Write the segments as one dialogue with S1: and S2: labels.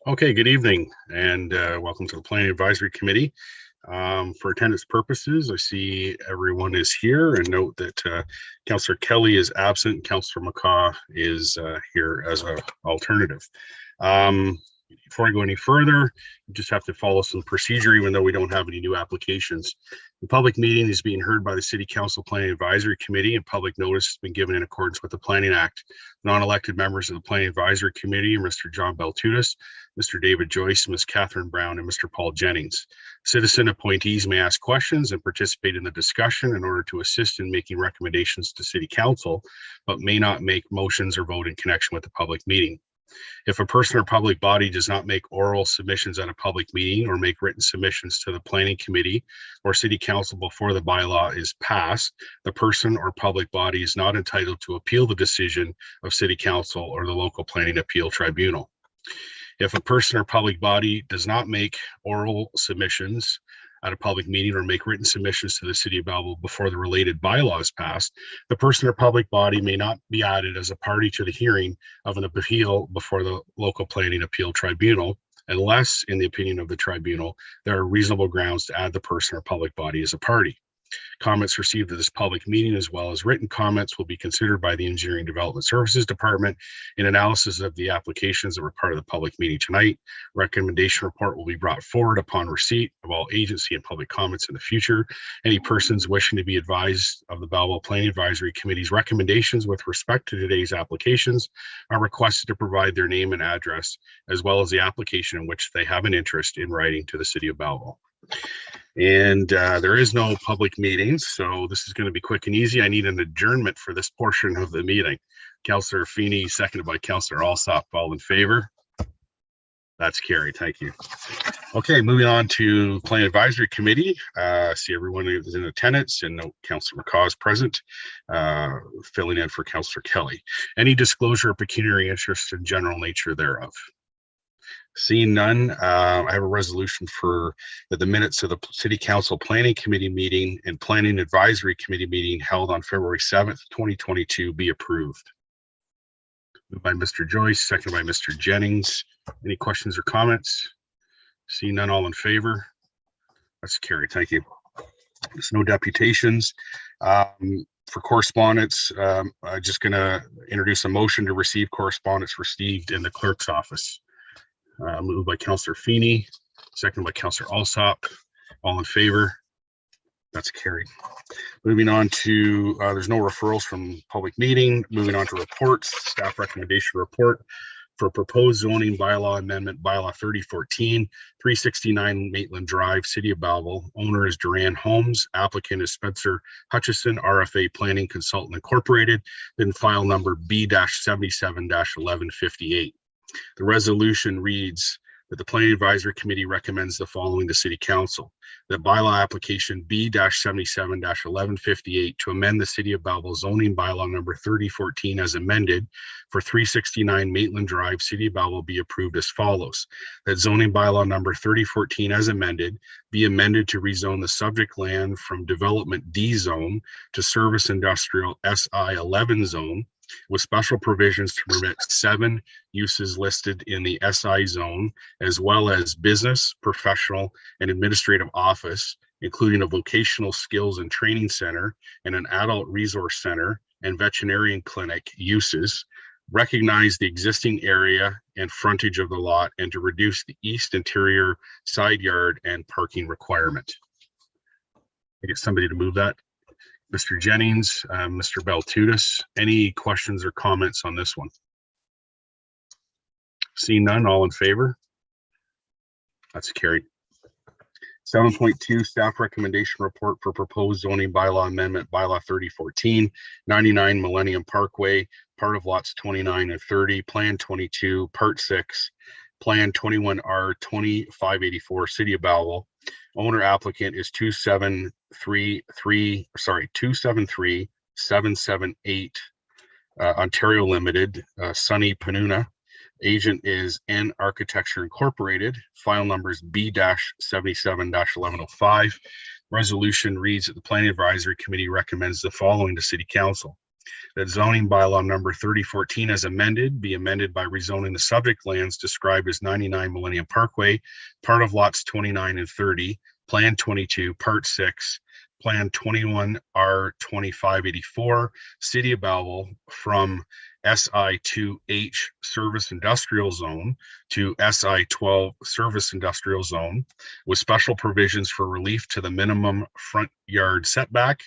S1: Okay, good evening and welcome to the Planning Advisory Committee. For attendance purposes, I see everyone is here, and note that Councillor Kelly is absent. Councillor McCaw is here as an alternative. Before I go any further, you just have to follow some procedure, even though we don't have any new applications. The public meeting is being heard by the City Council Planning Advisory Committee, and public notice has been given in accordance with the Planning Act. Non-elected members of the Planning Advisory Committee are Mr. John Beltutis, Mr. David Joyce, Ms. Catherine Brown, and Mr. Paul Jennings. Citizen appointees may ask questions and participate in the discussion in order to assist in making recommendations to City Council, but may not make motions or vote in connection with the public meeting. If a person or public body does not make oral submissions at a public meeting or make written submissions to the Planning Committee or City Council before the bylaw is passed, the person or public body is not entitled to appeal the decision of City Council or the local planning appeal tribunal. If a person or public body does not make oral submissions at a public meeting or make written submissions to the City of Belleville before the related bylaw is passed, the person or public body may not be added as a party to the hearing of an appeal before the local planning appeal tribunal, unless, in the opinion of the tribunal, there are reasonable grounds to add the person or public body as a party. Comments received at this public meeting, as well as written comments, will be considered by the Engineering Development Services Department in analysis of the applications that were part of the public meeting tonight. Recommendation report will be brought forward upon receipt of all agency and public comments in the future. Any persons wishing to be advised of the Belleville Planning Advisory Committee's recommendations with respect to today's applications are requested to provide their name and address, as well as the application in which they have an interest in writing to the City of Belleville. And there is no public meetings, so this is going to be quick and easy. I need an adjournment for this portion of the meeting. Councillor Feeney, seconded by Councillor Alsop. All in favor? That's carried. Thank you. Okay, moving on to Planning Advisory Committee. See everyone is in attendance, and note Councillor McCaw is present, filling in for Councillor Kelly. Any disclosure of pecuniary interest and general nature thereof? Seeing none, I have a resolution for that the minutes of the City Council Planning Committee meeting and Planning Advisory Committee meeting held on February 7th, 2022 be approved. Moved by Mr. Joyce, seconded by Mr. Jennings. Any questions or comments? Seeing none, all in favor? That's carried. Thank you. There's no deputations. For correspondence, I'm just going to introduce a motion to receive correspondence received in the clerk's office. Moved by Councillor Feeney, seconded by Councillor Alsop. All in favor? That's carried. Moving on to, there's no referrals from public meeting. Moving on to reports, staff recommendation report for proposed zoning bylaw amendment, bylaw 3014, 369 Maitland Drive, City of Belleville. Owner is Duran Homes. Applicant is Spencer Hutchison, RFA Planning Consultant Incorporated. Then file number B-77-1158. The resolution reads that the Planning Advisory Committee recommends the following to City Council: that bylaw application B-77-1158 to amend the City of Belleville zoning bylaw number 3014 as amended for 369 Maitland Drive, City of Belleville be approved as follows. That zoning bylaw number 3014 as amended be amended to rezone the subject land from development D zone to service industrial SI 11 zone, with special provisions to permit 7 uses listed in the SI zone, as well as business, professional, and administrative office, including a vocational skills and training center and an adult resource center and veterinarian clinic uses, recognize the existing area and frontage of the lot, and to reduce the east interior side yard and parking requirement. I get somebody to move that. Mr. Jennings, Mr. Beltutis, any questions or comments on this one? Seeing none, all in favor? That's carried. 7.2 staff recommendation report for proposed zoning bylaw amendment, bylaw 3014, 99 Millennium Parkway, part of lots 29 and 30, plan 22, part 6, plan 21R 2584, City of Belleville. Owner applicant is 273778 Ontario Limited, Sunny Panuna. Agent is N Architecture Incorporated. File numbers B-77-1105. Resolution reads that the Planning Advisory Committee recommends the following to City Council: That zoning bylaw number 3014 as amended be amended by rezoning the subject lands described as 99 Millennium Parkway, part of lots 29 and 30, Plan 22, Part 6, Plan 21 R2584, City of Belleville, from SI2H Service Industrial Zone to SI12 Service Industrial Zone, with special provisions for relief to the minimum front yard setback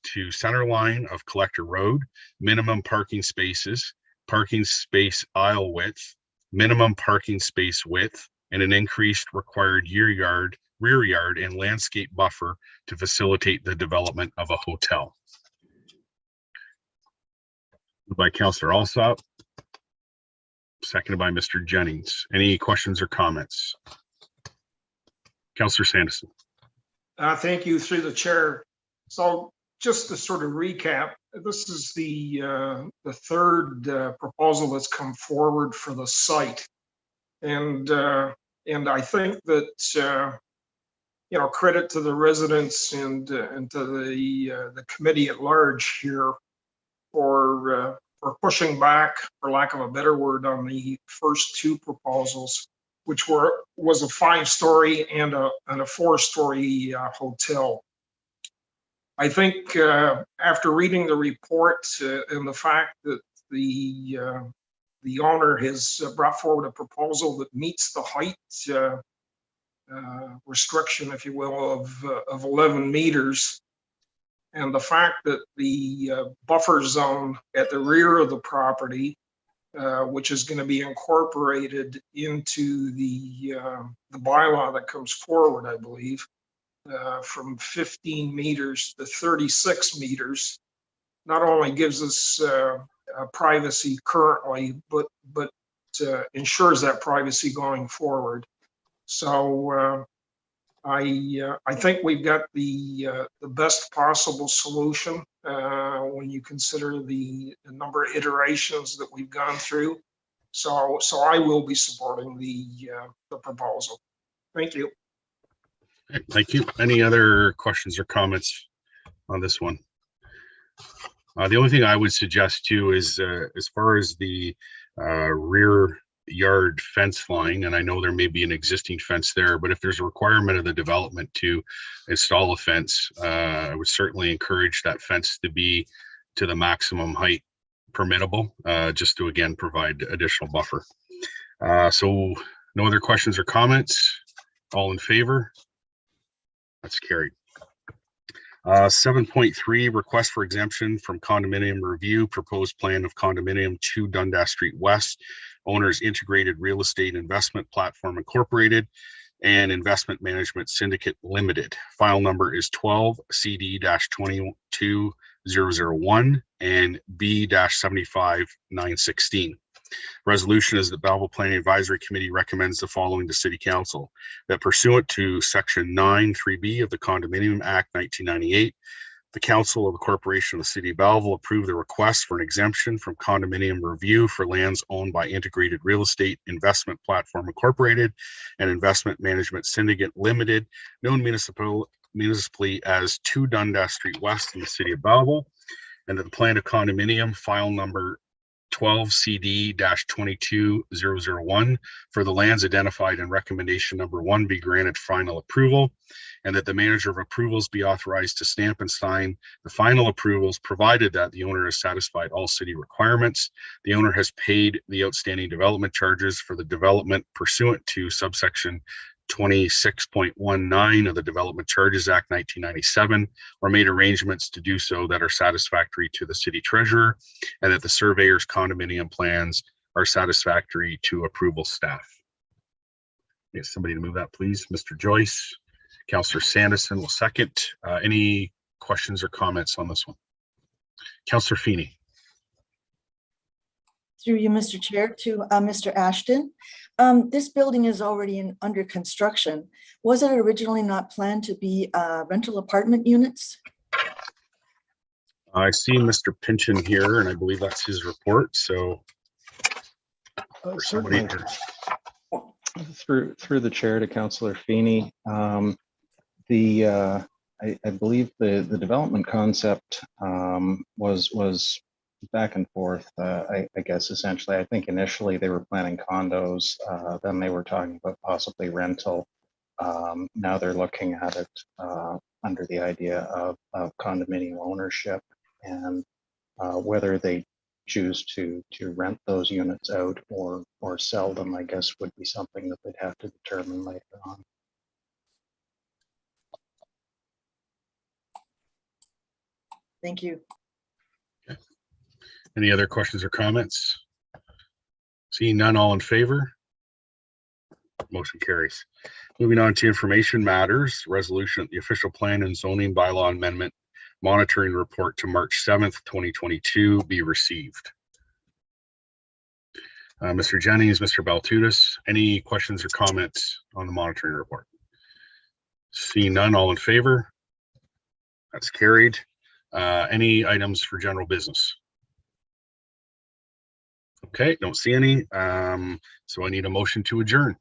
S1: to center line of Collector Road, minimum parking spaces, parking space aisle width, minimum parking space width, and an increased required rear yard and landscape buffer to facilitate the development of a hotel. Moved by Councillor Alsop, seconded by Mr. Jennings. Any questions or comments? Councillor Sanderson.
S2: Thank you, through the chair. So just to sort of recap, this is the third proposal that's come forward for the site, and I think that credit to the residents and to the committee at large here for pushing back, for lack of a better word, on the first two proposals, which was a 5-story and a 4-story hotel. I think after reading the report and the fact that the owner has brought forward a proposal that meets the height restriction, if you will, of 11 meters, and the fact that the buffer zone at the rear of the property, which is going to be incorporated into the bylaw that comes forward, I believe, from 15 meters to 36 meters, not only gives us privacy currently, but ensures that privacy going forward. So I think we've got the best possible solution when you consider the number of iterations that we've gone through. So I will be supporting the proposal. Thank you.
S1: Thank you. Any other questions or comments on this one? The only thing I would suggest too is as far as the rear yard fence line, and I know there may be an existing fence there, but if there's a requirement of the development to install a fence, I would certainly encourage that fence to be to the maximum height permittable, just to again provide additional buffer. So no other questions or comments? All in favor? That's carried. 7.3, request for exemption from condominium review, proposed plan of condominium 2 Dundas Street West, owners Integrated Real Estate Investment Platform Incorporated and Investment Management Syndicate Limited. File number is 12 CD-22001 and B-75916. Resolution is the Belleville Planning Advisory Committee recommends the following to City Council: that pursuant to Section 9(3)B of the Condominium Act 1998, the Council of the Corporation of the City of Belleville approve the request for an exemption from condominium review for lands owned by Integrated Real Estate Investment Platform Incorporated and Investment Management Syndicate Limited, known municipally as 2 Dundas Street West in the City of Belleville, and that the plan of condominium, file number 12 CD-22001, for the lands identified in recommendation number 1 be granted final approval, and that the manager of approvals be authorized to stamp and sign the final approvals, provided that the owner has satisfied all city requirements. The owner has paid the outstanding development charges for the development pursuant to subsection 26.19 of the Development Charges Act 1997, or made arrangements to do so that are satisfactory to the city treasurer, and that the surveyor's condominium plans are satisfactory to approval staff. Get somebody to move that, please. Mr. Joyce. Councillor Sanderson will second. Any questions or comments on this one? Councillor Feeney.
S3: Through you, Mr. Chair, to Mr. Ashton. This building is already under construction. Was it originally not planned to be rental apartment units?
S1: I see Mr. Pynchon here, and I believe that's his report. So,
S4: certainly. Through the chair to Councillor Feeney, I believe the development concept was back and forth. I guess essentially, I think initially they were planning condos, then they were talking about possibly rental. Now they're looking at it under the idea of condominium ownership, and whether they choose to rent those units out or sell them, I guess would be something that they'd have to determine later on.
S3: Thank you.
S1: Any other questions or comments? Seeing none, all in favor? Motion carries. Moving on to information matters, resolution, the official plan and zoning bylaw amendment monitoring report to March 7th, 2022 be received. Mr. Jennings, Mr. Baltutis, any questions or comments on the monitoring report? Seeing none, all in favor? That's carried. Any items for general business? Okay, don't see any. So I need a motion to adjourn.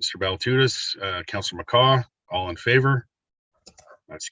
S1: Mr. Baltutis, Councillor McCaw, all in favor?